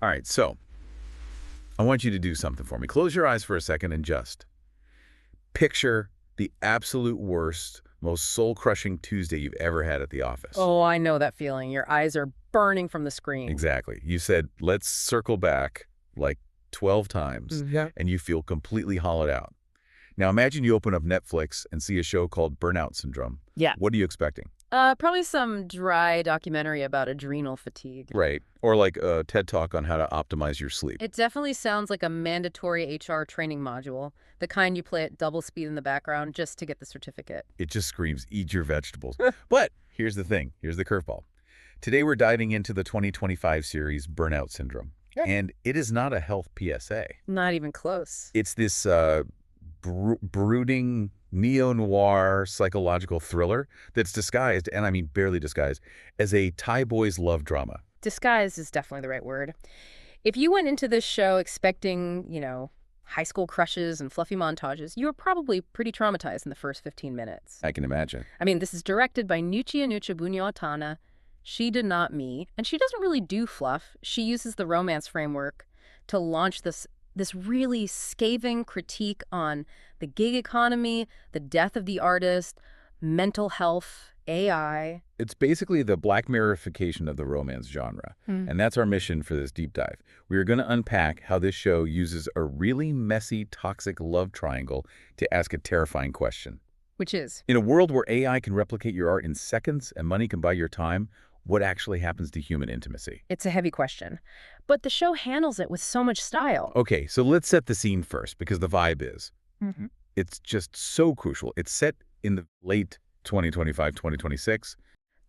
All right, so I want you to do something for me. Close your eyes for a second and just picture the absolute worst, most soul-crushing Tuesday you've ever had at the office. Oh, I know that feeling. Your eyes are burning from the screen. Exactly. You said, let's circle back like 12 times, and you feel completely hollowed out. Now imagine you open up Netflix and see a show called Burnout Syndrome. Yeah. What are you expecting? Probably some dry documentary about adrenal fatigue. Right. Or like a TED Talk on how to optimize your sleep. It definitely sounds like a mandatory HR training module, the kind you play at double speed in the background just to get the certificate. It just screams, eat your vegetables. But here's the thing. Here's the curveball. Today we're diving into the 2025 series Burnout Syndrome. Yeah. And it is not a health PSA. Not even close. It's this brooding neo-noir psychological thriller that's disguised, and I mean barely disguised, as a Thai boys love drama. Disguised is definitely the right word. If you went into this show expecting, high school crushes and fluffy montages, you were probably pretty traumatized in the first 15 minutes. I can imagine. I mean, this is directed by Nuchia Bunyoatana. She did not me, and she doesn't really do fluff. She uses the romance framework to launch this really scathing critique on the gig economy, the death of the artist, mental health, AI. It's basically the Black Mirrorification of the romance genre, and that's our mission for this deep dive. We are going to unpack how this show uses a really messy, toxic love triangle to ask a terrifying question. Which is? In a world where AI can replicate your art in seconds and money can buy your time, what actually happens to human intimacy? It's a heavy question, but the show handles it with so much style. Okay, so let's set the scene first, because the vibe is. It's just so crucial. It's set in the late 2025, 2026.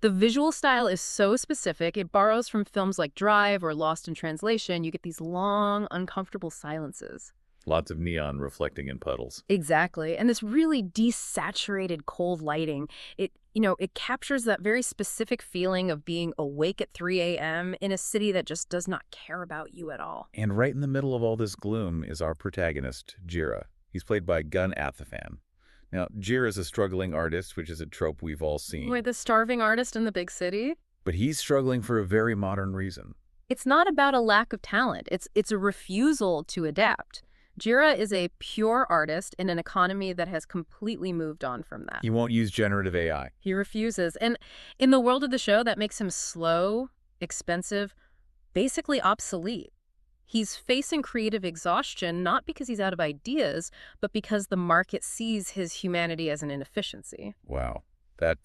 The visual style is so specific, it borrows from films like Drive or Lost in Translation. You get these long, uncomfortable silences. Lots of neon reflecting in puddles. Exactly. And this really desaturated cold lighting, it captures that very specific feeling of being awake at 3 a.m. in a city that just does not care about you at all. And right in the middle of all this gloom is our protagonist, Jira. He's played by Atthaphan. Now, Jira is a struggling artist, which is a trope we've all seen. Wait, the starving artist in the big city? But he's struggling for a very modern reason. It's not about a lack of talent. It's a refusal to adapt. Jira is a pure artist in an economy that has completely moved on from that. He won't use generative AI. He refuses. And in the world of the show, that makes him slow, expensive, basically obsolete. He's facing creative exhaustion, not because he's out of ideas, but because the market sees his humanity as an inefficiency. Wow. That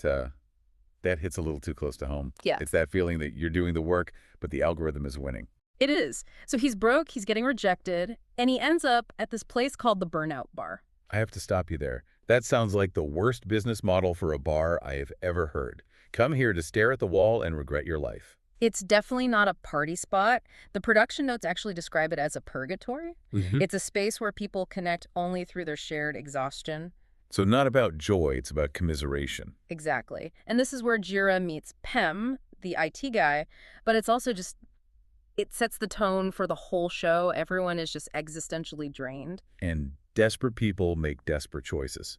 hits a little too close to home. Yeah. It's that feeling that you're doing the work, but the algorithm is winning. It is. So he's broke, he's getting rejected, and he ends up at this place called the Burnout Bar. I have to stop you there. That sounds like the worst business model for a bar I have ever heard. Come here to stare at the wall and regret your life. It's definitely not a party spot. The production notes actually describe it as a purgatory. It's a space where people connect only through their shared exhaustion. So not about joy, it's about commiseration. Exactly. And this is where Jira meets Pem, the IT guy, but it's also just, it sets the tone for the whole show. Everyone is just existentially drained. And desperate people make desperate choices.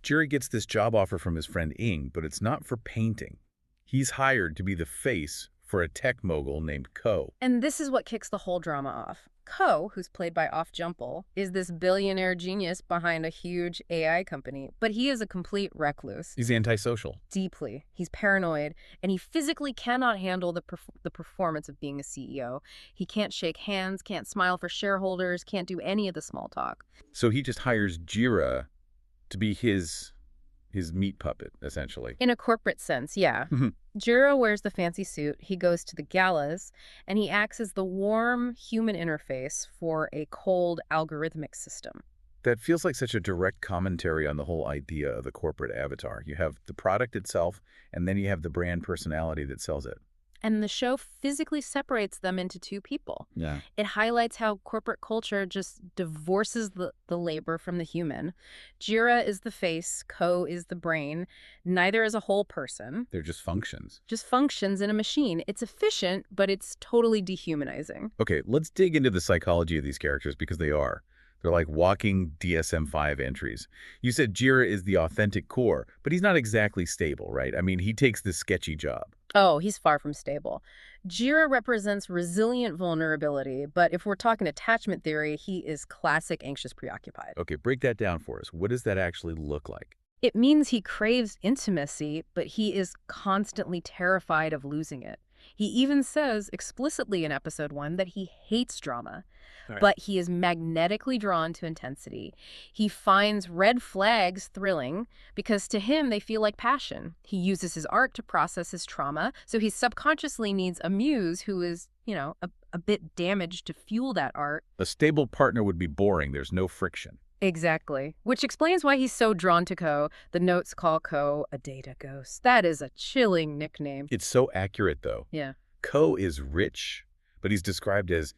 Jira gets this job offer from his friend Ing, but it's not for painting. He's hired to be the face for a tech mogul named Ko. And this is what kicks the whole drama off. Ko, who's played by Off Jumpol, is this billionaire genius behind a huge AI company, but he is a complete recluse. He's antisocial. Deeply. He's paranoid, and he physically cannot handle the performance of being a CEO. He can't shake hands, can't smile for shareholders, can't do any of the small talk. So he just hires Jira to be his meat puppet, essentially. In a corporate sense, yeah. Jiro wears the fancy suit, he goes to the galas, and he acts as the warm human interface for a cold algorithmic system. That feels like such a direct commentary on the whole idea of the corporate avatar. You have the product itself, and then you have the brand personality that sells it. And the show physically separates them into two people. Yeah. It highlights how corporate culture just divorces the labor from the human. Jira is the face, Ko is the brain. Neither is a whole person. They're just functions. Just functions in a machine. It's efficient, but it's totally dehumanizing. Okay, let's dig into the psychology of these characters because they are. They're like walking DSM-5 entries. You said Jira is the authentic core, but he's not exactly stable, right? I mean, he takes this sketchy job. Oh, he's far from stable. Jira represents resilient vulnerability, but if we're talking attachment theory, he is classic anxious preoccupied. Okay, break that down for us. What does that actually look like? It means he craves intimacy, but he is constantly terrified of losing it. He even says explicitly in episode 1 that he hates drama, Right. but he is magnetically drawn to intensity. He finds red flags thrilling because to him they feel like passion. He uses his art to process his trauma, so he subconsciously needs a muse who is, a bit damaged to fuel that art. A stable partner would be boring. There's no friction. Exactly. Which explains why he's so drawn to Ko. The notes call Ko a data ghost. That is a chilling nickname. It's so accurate, though. Yeah. Ko is rich, but he's described as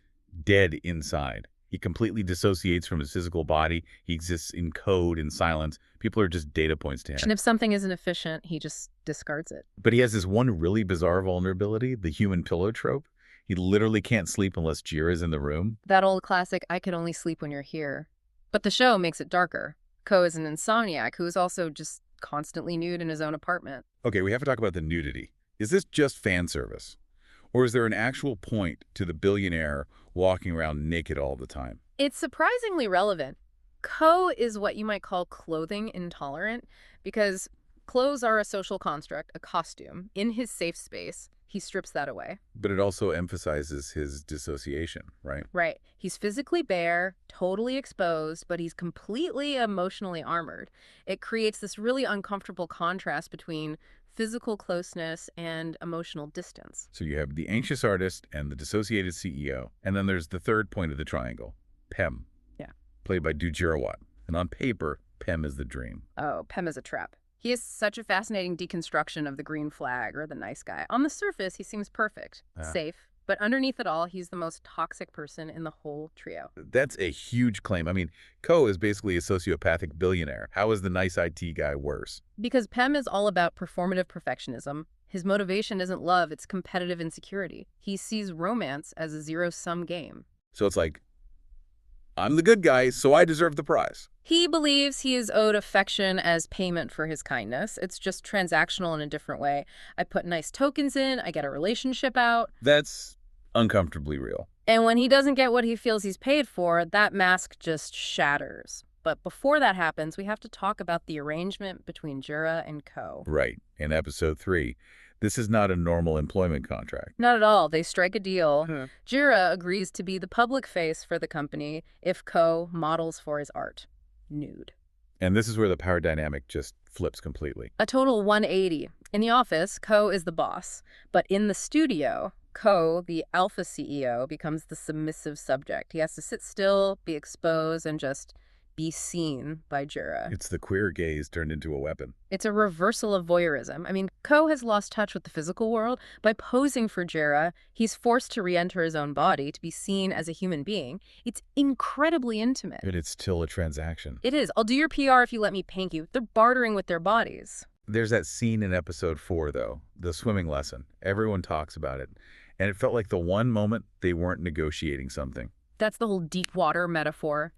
dead inside. He completely dissociates from his physical body. He exists in code, in silence. People are just data points to him. And if something isn't efficient, he just discards it. But he has this one really bizarre vulnerability, the human pillow trope. He literally can't sleep unless Jira's in the room. That old classic, I could only sleep when you're here. But the show makes it darker. Ko is an insomniac who is also just constantly nude in his own apartment. Okay, we have to talk about the nudity. Is this just fan service? Or is there an actual point to the billionaire walking around naked all the time? It's surprisingly relevant. Ko is what you might call clothing intolerant because clothes are a social construct, a costume. In his safe space, he strips that away. But it also emphasizes his dissociation, right? Right. He's physically bare, totally exposed, but he's completely emotionally armored. It creates this really uncomfortable contrast between physical closeness and emotional distance. So you have the anxious artist and the dissociated CEO, and then there's the third point of the triangle, Pem. Yeah. Played by Dew Jirawat. And on paper, Pem is the dream. Oh, Pem is a trap. He is such a fascinating deconstruction of the green flag or the nice guy. On the surface, he seems perfect, safe, but underneath it all, he's the most toxic person in the whole trio. That's a huge claim. I mean, Ko is basically a sociopathic billionaire. How is the nice IT guy worse? Because Pem is all about performative perfectionism. His motivation isn't love, it's competitive insecurity. He sees romance as a zero-sum game. So it's like, I'm the good guy, so I deserve the prize. He believes he is owed affection as payment for his kindness. It's just transactional in a different way. I put nice tokens in, I get a relationship out. That's uncomfortably real. And when he doesn't get what he feels he's paid for, that mask just shatters. But before that happens, we have to talk about the arrangement between Jira and Ko. Right. In episode 3, this is not a normal employment contract. Not at all. They strike a deal. Jira agrees to be the public face for the company if Ko models for his art. Nude. And this is where the power dynamic just flips completely. A total 180. In the office, Ko is the boss. But in the studio, Ko, the alpha CEO, becomes the submissive subject. He has to sit still, be exposed, and just be seen by Jira. It's the queer gaze turned into a weapon. It's a reversal of voyeurism. I mean, Ko has lost touch with the physical world. By posing for Jira, he's forced to re-enter his own body to be seen as a human being. It's incredibly intimate. But it's still a transaction. It is. I'll do your PR if you let me paint you. They're bartering with their bodies. There's that scene in episode 4, though, the swimming lesson. Everyone talks about it. And it felt like the one moment they weren't negotiating something. That's the whole deep water metaphor.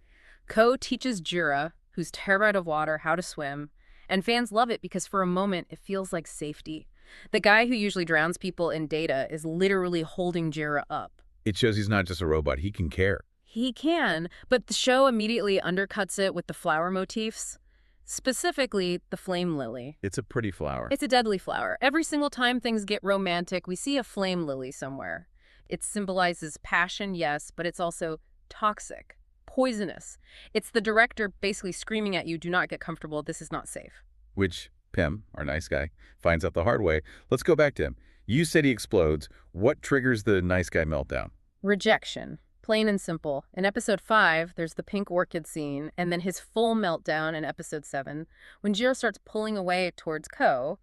Ko teaches Jira, who's terrified of water, how to swim, and fans love it because for a moment it feels like safety. The guy who usually drowns people in data is literally holding Jira up. It shows he's not just a robot. He can care. He can, but the show immediately undercuts it with the flower motifs, specifically the flame lily. It's a pretty flower. It's a deadly flower. Every single time things get romantic, we see a flame lily somewhere. It symbolizes passion, yes, but it's also toxic. Poisonous. It's the director basically screaming at you, do not get comfortable, this is not safe. Which Pem, our nice guy, finds out the hard way. Let's go back to him. You said he explodes. What triggers the nice guy meltdown? Rejection. Plain and simple. In episode 5, there's the pink orchid scene, and then his full meltdown in episode 7. When Jiro starts pulling away towards Ko,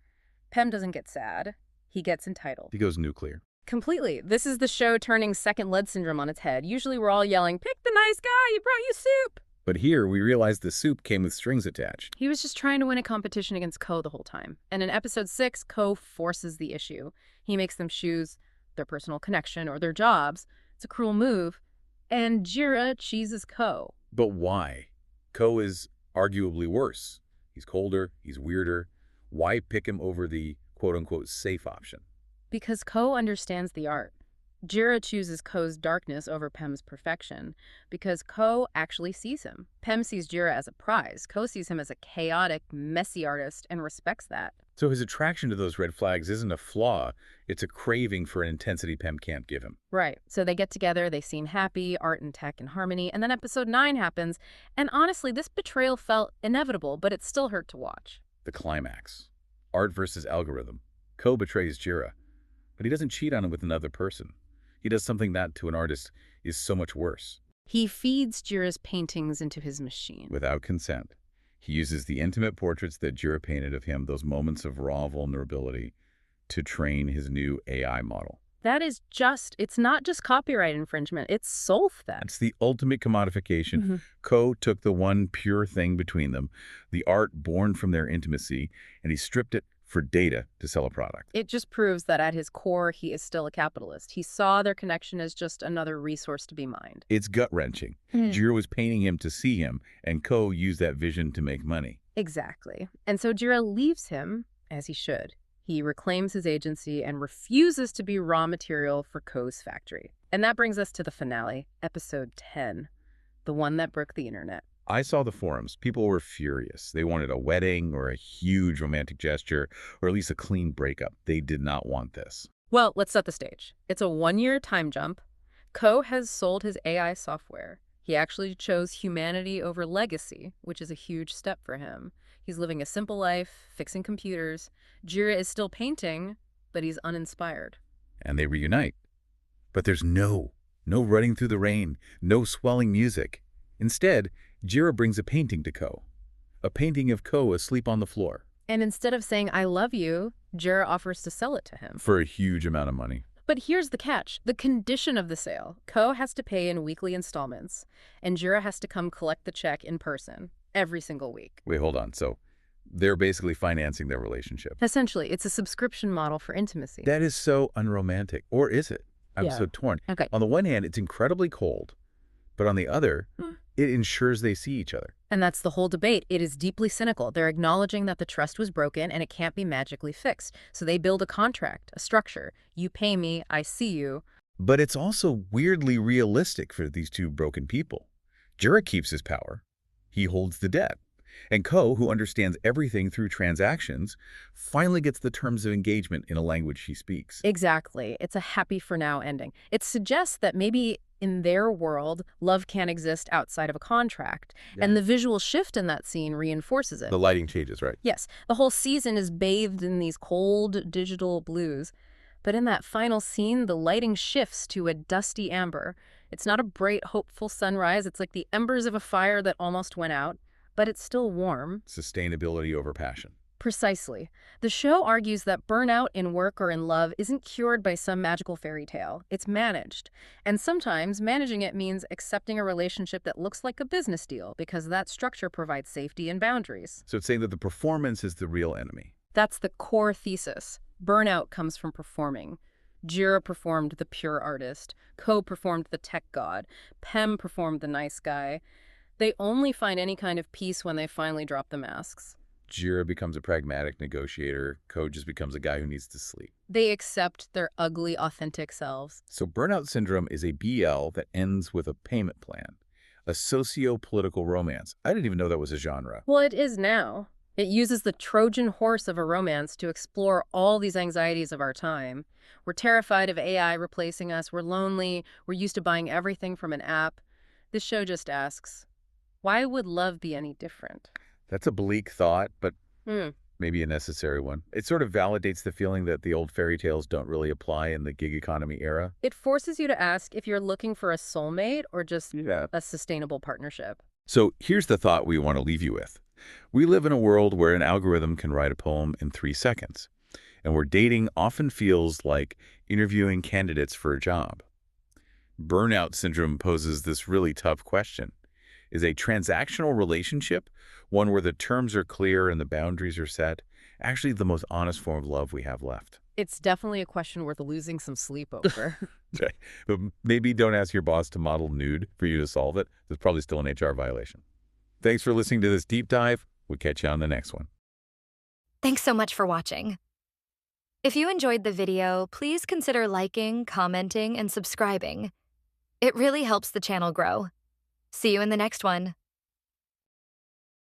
Pem doesn't get sad. He gets entitled. He goes nuclear. Completely. This is the show turning second lead syndrome on its head. Usually we're all yelling, pick the nice guy, he brought you soup. But here we realize the soup came with strings attached. He was just trying to win a competition against Ko the whole time. And in episode 6, Ko forces the issue. He makes them choose their personal connection or their jobs. It's a cruel move. And Jira cheeses Ko. But why? Ko is arguably worse. He's colder, he's weirder. Why pick him over the quote-unquote safe option? Because Ko understands the art. Jira chooses Ko's darkness over Pem's perfection because Ko actually sees him. Pem sees Jira as a prize. Ko sees him as a chaotic, messy artist and respects that. So his attraction to those red flags isn't a flaw, it's a craving for an intensity Pem can't give him. Right. So they get together, they seem happy, art and tech in harmony, and then episode 9 happens, and honestly, this betrayal felt inevitable, but it still hurt to watch. The climax. Art versus algorithm. Ko betrays Jira, but he doesn't cheat on him with another person. He does something that, to an artist, is so much worse. He feeds Jira's paintings into his machine. Without consent. He uses the intimate portraits that Jira painted of him, those moments of raw vulnerability, to train his new AI model. That is it's not just copyright infringement, it's soul theft. It's the ultimate commodification. Ko took the one pure thing between them, the art born from their intimacy, and he stripped it for data to sell a product. It just proves that at his core, he is still a capitalist. He saw their connection as just another resource to be mined. It's gut-wrenching. Jira was painting him to see him, and Ko used that vision to make money. Exactly. And so Jira leaves him, as he should. He reclaims his agency and refuses to be raw material for Ko's factory. And that brings us to the finale, episode 10, the one that broke the internet. I saw the forums. People were furious. They wanted a wedding or a huge romantic gesture, or at least a clean breakup. They did not want this. Well, let's set the stage. It's a 1-year time jump. Ko has sold his AI software. He actually chose humanity over legacy, which is a huge step for him. He's living a simple life, fixing computers. Jira is still painting, but he's uninspired. And they reunite. But there's no running through the rain, no swelling music. Instead, Jira brings a painting to Ko. A painting of Ko asleep on the floor. And instead of saying, "I love you," Jira offers to sell it to him. For a huge amount of money. But here's the catch. The condition of the sale. Ko has to pay in weekly installments, and Jira has to come collect the check in person every single week. Wait, hold on. So they're basically financing their relationship. Essentially, it's a subscription model for intimacy. That is so unromantic. Or is it? I'm so torn. Okay. On the one hand, it's incredibly cold. But on the other, it ensures they see each other. And that's the whole debate. It is deeply cynical. They're acknowledging that the trust was broken and it can't be magically fixed. So they build a contract, a structure. You pay me, I see you. But it's also weirdly realistic for these two broken people. Jira keeps his power. He holds the debt. And Ko, who understands everything through transactions, finally gets the terms of engagement in a language she speaks. Exactly. It's a happy for now ending. It suggests that maybe in their world, love can't exist outside of a contract. Yeah. And the visual shift in that scene reinforces it. The lighting changes, right? Yes. The whole season is bathed in these cold digital blues. But in that final scene, the lighting shifts to a dusty amber. It's not a bright, hopeful sunrise. It's like the embers of a fire that almost went out, but it's still warm. Sustainability over passion. Precisely. The show argues that burnout in work or in love isn't cured by some magical fairy tale. It's managed. And sometimes managing it means accepting a relationship that looks like a business deal because that structure provides safety and boundaries. So it's saying that the performance is the real enemy. That's the core thesis. Burnout comes from performing. Jira performed the pure artist. Ko performed the tech god. Pem performed the nice guy. They only find any kind of peace when they finally drop the masks. Jira becomes a pragmatic negotiator. Ko just becomes a guy who needs to sleep. They accept their ugly, authentic selves. So Burnout Syndrome is a BL that ends with a payment plan, a socio-political romance. I didn't even know that was a genre. Well, it is now. It uses the Trojan horse of a romance to explore all these anxieties of our time. We're terrified of AI replacing us. We're lonely. We're used to buying everything from an app. This show just asks, why would love be any different? That's a bleak thought, but maybe a necessary one. It sort of validates the feeling that the old fairy tales don't really apply in the gig economy era. It forces you to ask if you're looking for a soulmate or just a sustainable partnership. So here's the thought we want to leave you with. We live in a world where an algorithm can write a poem in 3 seconds, and where dating often feels like interviewing candidates for a job. Burnout Syndrome poses this really tough question. Is a transactional relationship, one where the terms are clear and the boundaries are set, actually the most honest form of love we have left? It's definitely a question worth losing some sleep over. Okay. But maybe don't ask your boss to model nude for you to solve it. There's probably still an HR violation. Thanks for listening to this deep dive. We'll catch you on the next one. Thanks so much for watching. If you enjoyed the video, please consider liking, commenting, and subscribing. It really helps the channel grow. See you in the next one.